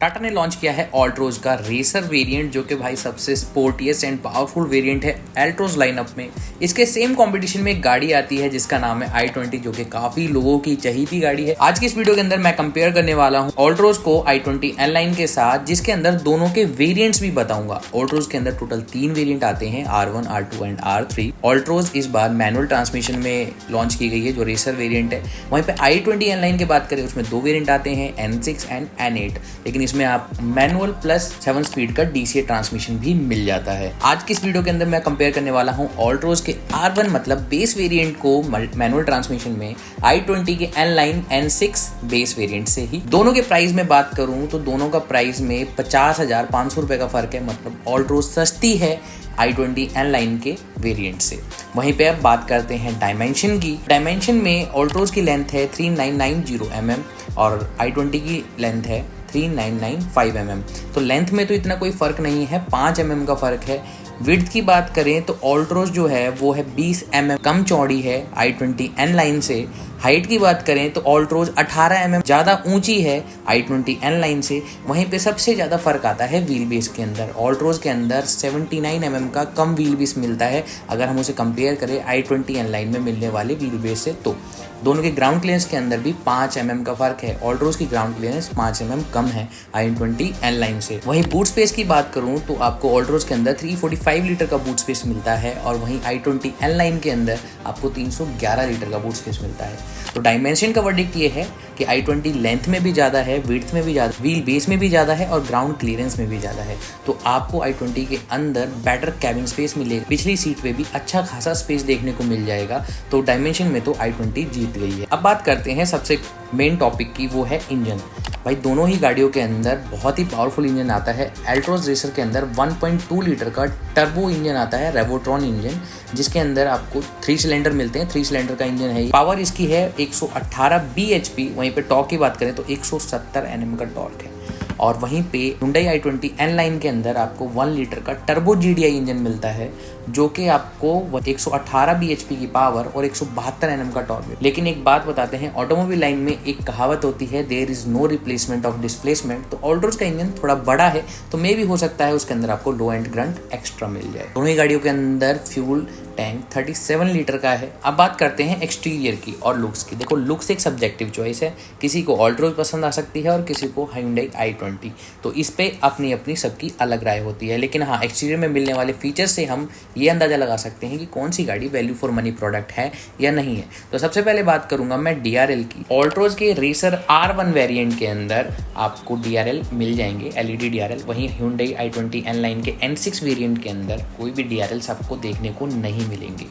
टाटा ने लॉन्च किया है ऑल्ट्रोज का रेसर वेरिएंट, जो कि भाई सबसे स्पोर्टिएस्ट एंड पावरफुल वेरिएंट है एल्ट्रोज लाइनअप में। इसके सेम कंपटीशन में एक गाड़ी आती है जिसका नाम है i20, जो कि काफी लोगों की चहीती गाड़ी है। आज की इस वीडियो के अंदर मैं कंपेयर करने वाला हूं ऑल्ट्रोज को i20 N-Line के साथ, जिसके अंदर दोनों के वेरिएंट्स भी बताऊंगा। ऑल्ट्रोज के अंदर टोटल 3 वेरिएंट आते हैं, R1, R2 and R3। Altroz इस बार मैनुअल ट्रांसमिशन में लॉन्च की गई है, जो रेसर वेरिएंट है। वहीं पे i20 N-Line की बात करें, उसमें 2 वेरिएंट आते हैं, N6 एंड N8, लेकिन इसमें आप मैनुअल प्लस 7 स्पीड का DCA ट्रांसमिशन भी मिल जाता है। आज की इस वीडियो के अंदर मैं कंपेयर करने वाला हूं ऑल्ट्रोज के R1 मतलब बेस वेरिएंट को मैनुअल ट्रांसमिशन में i20 के N-Line N6 बेस वेरिएंट से ही। दोनों के प्राइस में बात करूं तो दोनों का प्राइस में 50,500 रुपए का फर्क है, मतलब ऑल्ट्रोज सस्ती है i20 N-Line के वेरिएंट से। वहीं पे अब बात करते हैं डायमेंशन की। डायमेंशन में ऑल्ट्रोज की लेंथ है 3990 mm और i20 की लेंथ है 3995 mm। तो लेंथ में तो इतना कोई फर्क नहीं है, 5 mm का फर्क है। विड्थ की बात करें तो ऑल्ट्रोज जो है वो है 20 mm कम चौड़ी है i20 N-Line से। हाइट की बात करें तो ऑल्ट्रोज 18 mm ज़्यादा ऊंची है i20 N-Line से। वहीं पे सबसे ज़्यादा फर्क आता है व्हील बेस के अंदर। ऑल्ट्रोज के अंदर 79 mm का कम व्हील बेस मिलता है अगर हम उसे कंपेयर करें i20 N-Line में मिलने वाले व्हील बेस से। तो दोनों के ग्राउंड क्लियरेंस के अंदर भी 5 mm का फर्क है। ऑल्ट्रोज की ग्राउंड क्लियरेंस 5 mm कम है i20 N-Line से। वहीं बूट स्पेस की बात करूं तो आपको ऑल्ट्रोज के अंदर 345 लीटर का बूट स्पेस मिलता है और वहीं i20 N-Line के अंदर आपको 311 लीटर का बूट स्पेस मिलता है। तो डायमेंशन का वर्डिक्ट ये है कि i20 लेंथ में भी ज़्यादा है, विड्थ में भी ज़्यादा, व्हील बेस में भी ज़्यादा है और ग्राउंड क्लियरेंस में भी ज़्यादा है। तो आपको i20 के अंदर बेटर कैबिन स्पेस मिलेगा, पिछली सीट पे भी अच्छा खासा स्पेस देखने को मिल जाएगा। तो डायमेंशन में तो i20 जीत गई है। अब बात करते हैं सबसे मेन टॉपिक की, वो है इंजन। भाई दोनों ही गाड़ियों के अंदर बहुत ही पावरफुल इंजन आता है। एल्ट्रोज रेसर के अंदर 1.2 लीटर का टर्बो इंजन आता है, रेवोट्रॉन इंजन, जिसके अंदर आपको 3 सिलेंडर मिलते हैं। 3 सिलेंडर का इंजन है। पावर इसकी है 118 bhp। वहीं पे टॉर्क की बात करें तो 170 Nm का टॉर्क है। और वहीं पे Hyundai i20 N-Line के अंदर आपको 1 लीटर का टर्बो GDI इंजन मिलता है, जो कि आपको 118 bhp की पावर और 172 Nm का टॉर्क है। लेकिन एक बात बताते हैं, ऑटोमोबाइल लाइन में एक कहावत होती है, there is no replacement of displacement. तो ऑल्ट्रोज का इंजन थोड़ा बड़ा है, तो मे भी हो सकता है उसके अंदर आपको लो एंड ग्रंट एक्स्ट्रा मिल जाए। दोनों ही गाड़ियों के अंदर फ्यूल टैंक 37 लीटर का है। अब बात करते हैं एक्सटीरियर की और लुक्स की। देखो, लुक्स एक सब्जेक्टिव चॉइस है, किसी को ऑल्ट्रोज पसंद आ सकती है और किसी को Hyundai i20। तो इस पे अपनी अपनी सबकी अलग राय होती है। लेकिन हाँ, एक्सटीरियर में मिलने वाले फीचर्स से हम ये अंदाजा लगा सकते हैं कि कौन सी गाड़ी वैल्यू फॉर मनी प्रोडक्ट है या नहीं है। तो सबसे पहले बात करूंगा मैं DRL की। ऑल्ट्रोज के रेसर R1 वेरिएंट के अंदर आपको DRL मिल जाएंगे, LED DRL। वहीं Hyundai i20 N-Line के N6 वेरिएंट के अंदर कोई भी DRL आपको देखने को नहीं मिलेंगे।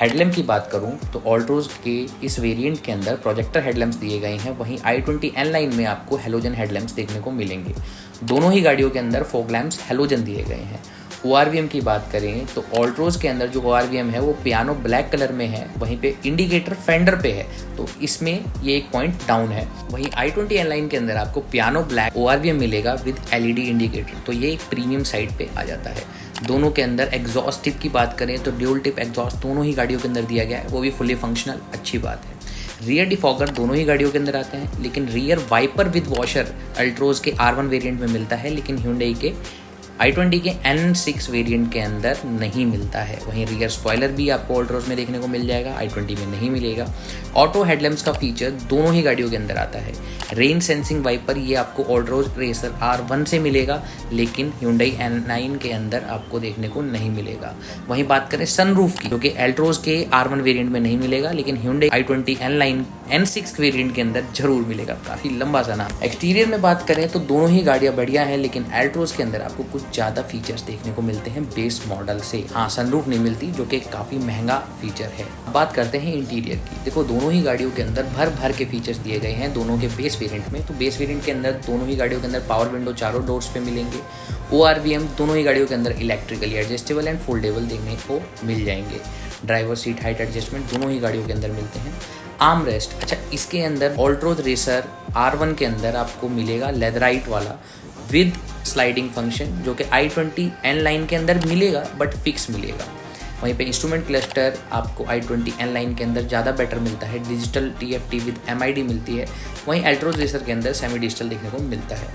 हेडलैम्प की बात करूं तो ऑल्ट्रोज के इस वेरिएंट के अंदर प्रोजेक्टर हेडलैम्प्स दिए गए हैं। वहीं i20 N-Line में आपको हेलोजन हेडलैम्प्स देखने को मिलेंगे। दोनों ही गाड़ियों के अंदर फॉग लैम्प्स हेलोजन दिए गए हैं। ORVM की बात करें तो ऑल्ट्रोज के अंदर जो ORVM है वो पियानो ब्लैक कलर में है, वहीं पे इंडिकेटर फेंडर पे है, तो इसमें ये एक पॉइंट डाउन है। वहीं i20 N-Line के अंदर आपको पियानो ब्लैक ORVM मिलेगा विद LED इंडिकेटर, तो ये एक प्रीमियम साइड पे आ जाता है। दोनों के अंदर एग्जॉस्ट टिप की बात करें तो ड्यूल टिप एग्जॉस्ट दोनों ही गाड़ियों के अंदर दिया गया है, वो भी फुली फंक्शनल, अच्छी बात है। रियर डिफॉगर दोनों ही गाड़ियों के अंदर आते हैं, लेकिन rear wiper with washer Altroz के R1 वेरिएंट में मिलता है, लेकिन Hyundai के i20 के N6 वेरिएंट के अंदर नहीं मिलता है। वहीं रियर स्पॉइलर भी आपको ऑल्ट्रोज में देखने को मिल जाएगा, i20 में नहीं मिलेगा। ऑटो हेडलैम्प्स का फीचर दोनों ही गाड़ियों के अंदर आता है। रेन सेंसिंग वाइपर ये आपको ऑल्ट्रोज रेसर R1 से मिलेगा, लेकिन Hyundai N-Line के अंदर आपको देखने को नहीं मिलेगा। वहीं बात करें सनरूफ की, जो कि ऑल्ट्रोज के R1 वेरिएंट में नहीं मिलेगा, लेकिन Hyundai i20 N-Line N6 variant के अंदर जरूर मिलेगा। काफ़ी लंबा सा नाम। एक्सटीरियर में बात करें तो दोनों ही गाड़ियाँ बढ़िया हैं, लेकिन ऑल्ट्रोज के अंदर आपको कुछ ज़्यादा फीचर्स देखने को मिलते हैं बेस मॉडल से। हाँ, सनरूफ नहीं मिलती, जो कि काफ़ी महंगा फीचर है। बात करते हैं इंटीरियर की। देखो, दोनों ही गाड़ियों के अंदर भर भर के फीचर्स दिए गए हैं दोनों के बेस वेरिएंट में। तो बेस वेरिएंट के अंदर दोनों ही गाड़ियों के अंदर पावर विंडो चारों डोर्स पे मिलेंगे। ORVM दोनों ही गाड़ियों के अंदर इलेक्ट्रिकली एडजस्टेबल एंड फोल्डेबल देखने को मिल जाएंगे। ड्राइवर सीट हाइट एडजस्टमेंट दोनों ही गाड़ियों के अंदर मिलते हैं। आर्म रेस्ट, अच्छा, इसके अंदर ऑल्ट्रोज रेसर R1 के अंदर आपको मिलेगा लेदराइट वाला विद स्लाइडिंग फंक्शन, जो कि i20 N-Line के अंदर मिलेगा बट फिक्स मिलेगा। वहीं पे इंस्ट्रूमेंट क्लस्टर आपको i20 N लाइन के अंदर ज़्यादा बेटर मिलता है, डिजिटल TFT विद MID मिलती है। वहीं एल्ट्रोज रेसर के अंदर सेमी डिजिटल देखने को मिलता है।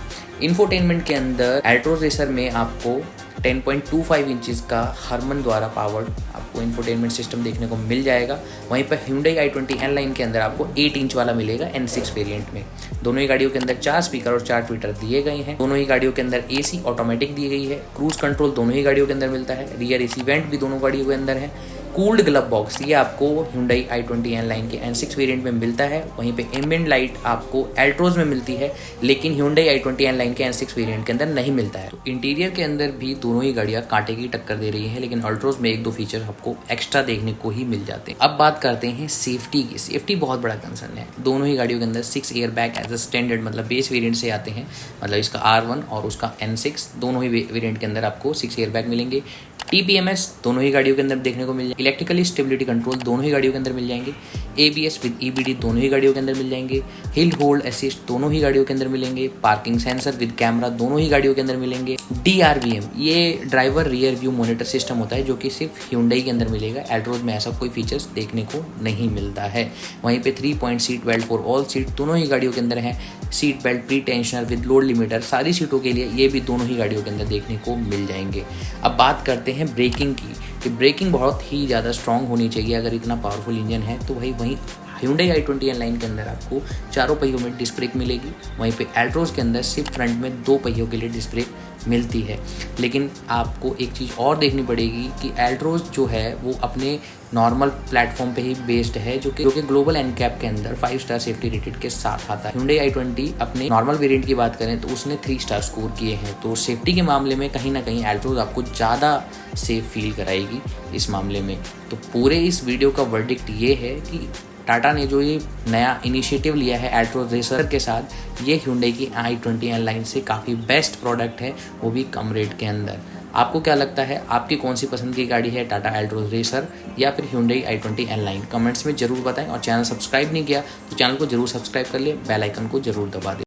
इंफोटेनमेंट के अंदर एल्ट्रोज रेसर में आपको 10.25 इंचज़ का हरमन द्वारा पावर्ड आपको इंफोटेनमेंट सिस्टम देखने को मिल जाएगा। वहीं पर Hyundai i20 N लाइन के अंदर आपको 8 इंच वाला मिलेगा N6 वेरिएंट में। दोनों ही गाड़ियों के अंदर 4 स्पीकर और 4 ट्विटर दिए गए हैं। दोनों ही गाड़ियों के अंदर AC ऑटोमेटिक दी गई है। क्रूज कंट्रोल दोनों ही गाड़ियों के अंदर मिलता है। रियर AC वेंट भी दोनों गाड़ियों के अंदर है। कूल्ड ग्लब बॉक्स ये आपको Hyundai i20 N लाइन के N6 वेरिएंट में मिलता है। वहीं पे एम्बिएंट लाइट आपको एल्ट्रोज में मिलती है, लेकिन Hyundai i20 N लाइन के N6 वेरिएंट के अंदर नहीं मिलता है। तो इंटीरियर के अंदर भी दोनों ही गाड़ियाँ कांटे की टक्कर दे रही है, लेकिन अल्ट्रोज में 1-2 फीचर आपको एक्स्ट्रा देखने को ही मिल जाते हैं। अब बात करते हैं सेफ्टी की। सेफ्टी बहुत बड़ा कंसर्न है। दोनों ही गाड़ियों के अंदर 6 air bag as a standard मतलब बेस वेरिएंट से आते हैं। मतलब इसका R1 और उसका N6 दोनों ही वेरिएंट के अंदर आपको 6 एयर बैग मिलेंगे। TPMS दोनों ही गाड़ियों के अंदर देखने को मिल जाएंगे। इलेक्ट्रिकली स्टेबिलिटी कंट्रोल दोनों ही गाड़ियों के अंदर मिल जाएंगे। ABS विद EBD दोनों ही गाड़ियों के अंदर मिल जाएंगे। हिल होल्ड असिस्ट दोनों ही गाड़ियों के अंदर मिलेंगे। पार्किंग सेंसर विद कैमरा दोनों ही गाड़ियों के अंदर मिलेंगे। DRVM ये driver rear view monitor system होता है, जो कि सिर्फ Hyundai के अंदर मिलेगा। एल्ट्रोज में ऐसा कोई फीचर्स देखने को नहीं मिलता है। वहीं पे 3-point seat belt for all seat दोनों ही गाड़ियों के अंदर है। Seat belt pre tensioner with load limiter सारी सीटों के लिए ये भी दोनों ही गाड़ियों के अंदर देखने को मिल जाएंगे। अब बात करते हैं ब्रेकिंग की, कि ब्रेकिंग बहुत ही ज़्यादा स्ट्रॉन्ग होनी चाहिए। अगर इतना पावरफुल इंजन है तो वहीं Hyundai i20 N लाइन के अंदर आपको 4 पहियों में डिस्क ब्रेक मिलेगी। वहीं पे एल्ट्रोज के अंदर सिर्फ फ्रंट में 2 पहियों के लिए डिस्क ब्रेक मिलती है। लेकिन आपको एक चीज़ और देखनी पड़ेगी कि एल्ट्रोज जो है वो अपने नॉर्मल प्लेटफॉर्म पे ही बेस्ड है, जो कि ग्लोबल NCAP के अंदर 5 स्टार सेफ्टी रेटेड के साथ आता है। Hyundai i20 अपने नॉर्मल वेरिएंट की बात करें तो उसने 3 स्टार स्कोर किए हैं। तो सेफ्टी के मामले में कहीं ना कहीं एल्ट्रोज आपको ज़्यादा सेफ फील कराएगी इस मामले में। तो पूरे इस वीडियो का वर्डिक्ट ये है कि टाटा ने जो ये नया इनिशिएटिव लिया है एल्ट्रोज रेसर के साथ, ये Hyundai की i20 N लाइन से काफ़ी बेस्ट प्रोडक्ट है, वो भी कम रेट के अंदर। आपको क्या लगता है, आपकी कौन सी पसंद की गाड़ी है, टाटा एल्ट्रोज रेसर या फिर Hyundai i20 N line? Comments में ज़रूर बताएं। और चैनल सब्सक्राइब नहीं किया तो चैनल को ज़रूर सब्सक्राइब कर ले, बेल आइकन को ज़रूर दबा दें।